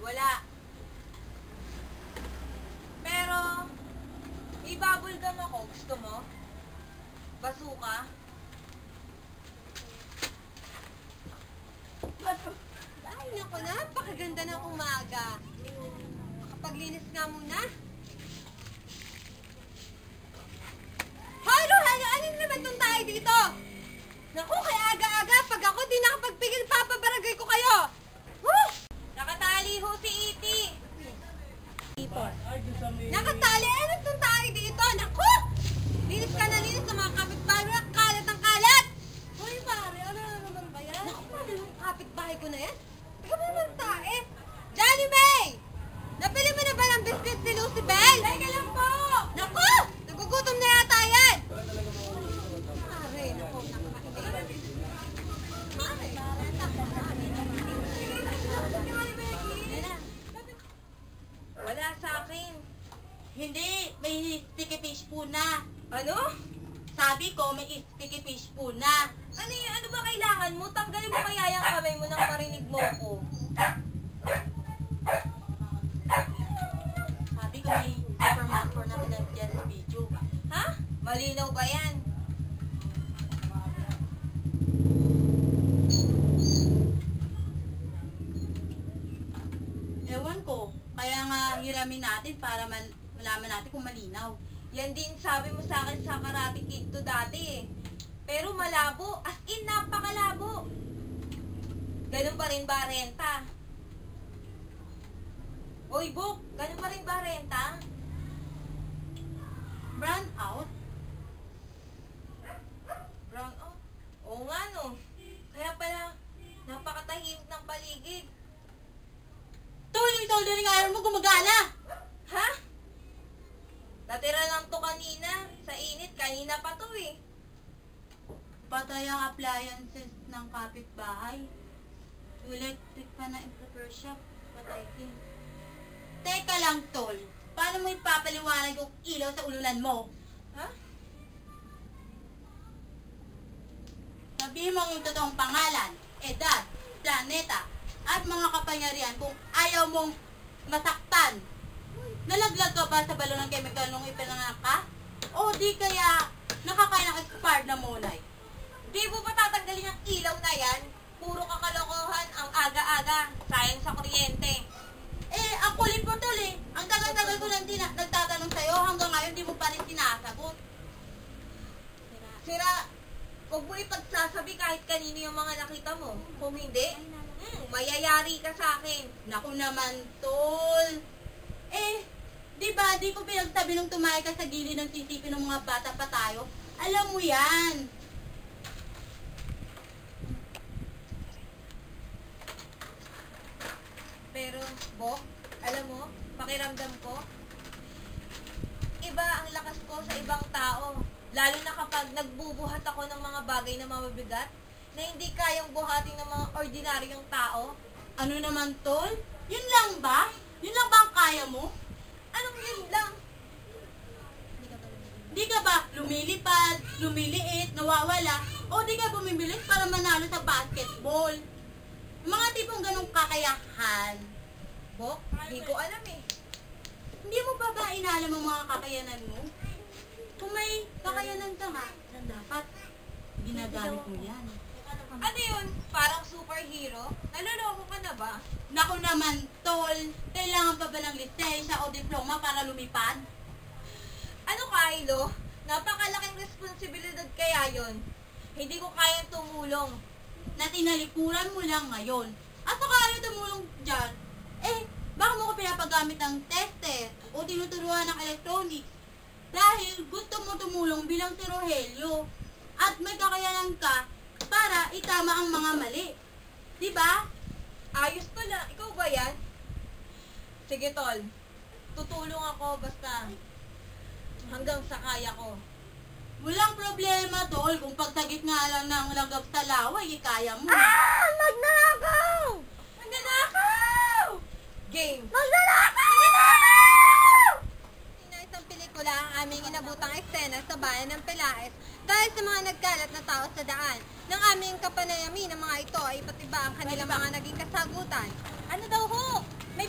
Wala. Pero, i-bubblegum ako. Gusto mo? Basuka? Ay, naku, napakaganda ng umaga. Kapaglinis nga muna. Halo, ano naman itong tayo dito? Naku, kaya aga-aga, pag ako di nakapagpigil, papabaragay ko kayo. Woo! Nakatali ho si Iti. Nakatali, ano itong tayo dito? Naku! Linis ka na linis sa mga kapitbahay, kalat ang kalat! Hoy, pare, ano naman ba yan? Naku, ano yung kapitbahay ko na yan? Ikaw ba naman tae? Johnny May! Napili mo na ba ng biscuit si Lucy Bell? Teka lang po! Naku! Nagugutom na yata yan! Mare, naku, nakakainit. Mare, Wala sa akin. Hindi, may sticky fish po na. Ano? Sabi ko, may sticky fish po na. Ano yun? Ano ba kailangan mo? Tanggalin mo kaya yung kamay mo nang marinig mo ko. Sabi ko, may supermarket na pinagyan sa video. Ha? Malinaw ba yan? Ewan ko, kaya nga hiramin natin para malaman natin kung malinaw. Yan din sabi mo sa akin sa Karate Kid to dati eh. Pero malabo. As in, napakalabo. Ganun pa rin ba renta? Oy, Bok, ganun pa rin ba renta? Brown out? Brown out? Oo nga no. Kaya pala, napakatahimik ng paligid. Tuloy yung soldering iron mo gumagana! Ha? Natira lang to kanina. Sa init, kanina pa to eh. Patay ang appliances ng kapitbahay. Electric pa na improper shop. Patay din. Teka lang, Tol. Paano mo ipapaliwanag yung ilaw sa ululan mo? Ha? Sabihin mo yung totoong pangalan, edad, planeta, at mga kapangyarihan kung ayaw mong masaktan. Nalaglag ka ba sa balon ng chemical nung ipinanganak ka? O di kaya nakakain ng expired na mulay? Di mo pa tatanggalin ang ilaw na yan? Puro kakalokohan ang aga-aga. Sayang sa kuryente. Eh, ang kulit mo, Tol eh. Ang tagal-tagal ko nang nagtatanong sa'yo, hanggang ngayon di mo pa rin sinasagot. Sira, huwag mo ipagsasabi kahit kanino yung mga nakita mo. Kung hindi, mayayari ka sa akin. Naku naman, Tol. Eh, di ba, di ko pinagsabi nung tumayo ka sa gilid ng CCTV ng mga bata pa tayo? Alam mo yan. Pero, Bok, alam mo, pakiramdam ko, iba ang lakas ko sa ibang tao. Lalo na kapag nagbubuhat ako ng mga bagay na mabibigat, na hindi kayang buhatin ng mga ordinaryong tao. Ano naman, Tol? Yun lang ba? Yun lang ba ang kaya mo? Anong yun lang? Di ka ba lumilipad, lumiliit, nawawala, o di ka bumibilis para manalo sa basketball? Mga tipong ganong kakayahan. Bok, hindi ko alam eh. Hindi mo ba ba inalam ang mga kakayanan mo? Kung may kakayanan ka nga, dapat ginagamit mo yan. Ano yun? Parang superhero? Naloloko ka na ba? Naku naman, Tol, kailangan pa ba ng lisensya o diploma para lumipad? Ano, Kylo? Napakalaking responsibilidad kaya yon. Hindi ko kayang tumulong. Na tinalikuran mo lang ngayon. At saka ayaw tumulong dyan, eh, baka mo ko pinapagamit ng tester o tinuturuan ng electronics dahil gusto mo tumulong bilang si Rogelio at may kakayanan ka para itama ang mga mali. Diba? Ayos to lang. Ikaw ba yan? Sige, Tol. Tutulong ako basta hanggang sa kaya ko. Walang problema, Tol, kung pagsagit nga lang ng lagab sa laway, kaya mo. Magnanakaw! Magnanakaw! Game! Magnanakaw! Na isang pelikula ang aming inabutang eksena sa bayan ng Pelaez dahil sa mga nagkalat na tao sa daan. Nang aming kapanayami ng mga ito ay iba't iba ang kanilang mga naging kasagutan. Ano daw ho? May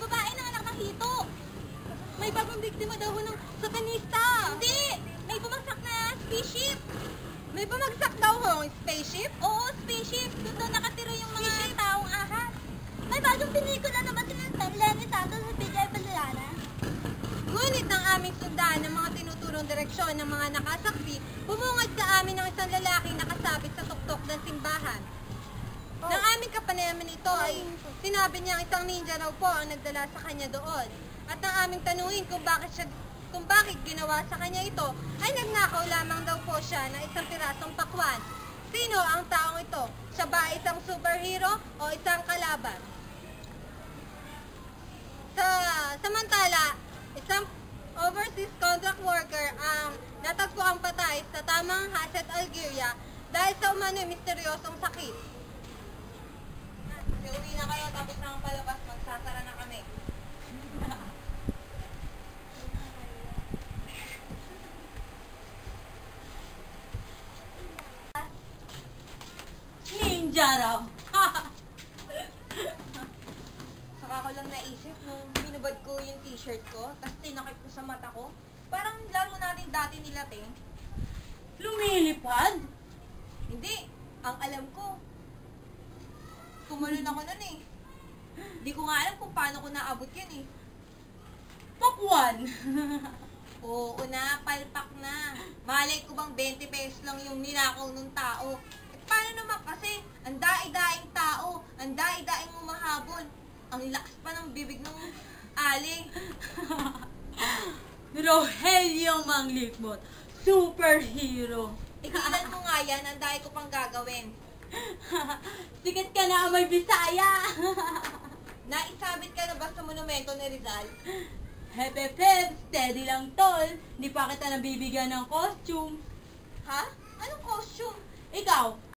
spaceship? Oo, spaceship. Doon daw nakatira yung mga taong ahas. May bagong pelikula na ba sinundan Lenny Santos sa PJ Valderrama? Ngunit ang aming sundaan ng mga tinuturong direksyon ng mga nakasaksi, bumungad sa amin ng isang lalaking nakasabit sa tuktok ng simbahan. Nang aming kapanayaman ito ay sinabi niya ang isang ninja raw po ang nagdala sa kanya doon. At nang aming tanungin kung bakit ginawa sa kanya ito, ay nagnakaw lamang daw po siya ng isang pirasong pakwan. Sino ang taong ito? Siya ba isang superhero o isang kalaban? Samantala, isang overseas contract worker ang natagpuang patay sa tamang Hasset, Algeria dahil sa umano'y misteryosong sakit. Uwi na kayo, tapos na ang palabas, magsasara na kami. Ninja raw. Saka ko lang naisip nung binubad ko yung t-shirt ko, tapos tinakip ko sa mata ko. Parang laro natin dati nila, Ting. Lumilipad? Hindi. Ang alam ko, tumalon ako nun eh. Hindi ko nga alam kung paano ko naabot yan eh. Pakwan. Oo na, palpak na. Malay ko bang 20 pesos lang yung ninakaw ng tao. Eh, paano naman kasi, ang daing-daing tao, ang daing-daing umahabol. Ang lakas pa ng bibig ng ali. Rogelio Manglikmot, superhero. Ikilan mo nga yan, ang dahil ko pang gagawin. Sikat ka na, Amay Bisaya. Naisabit ka na ba sa monumento ni Rizal? Hep, steady lang tol. Hindi pa kita nabibigyan ng costume. Ha? Anong costume? Ikaw,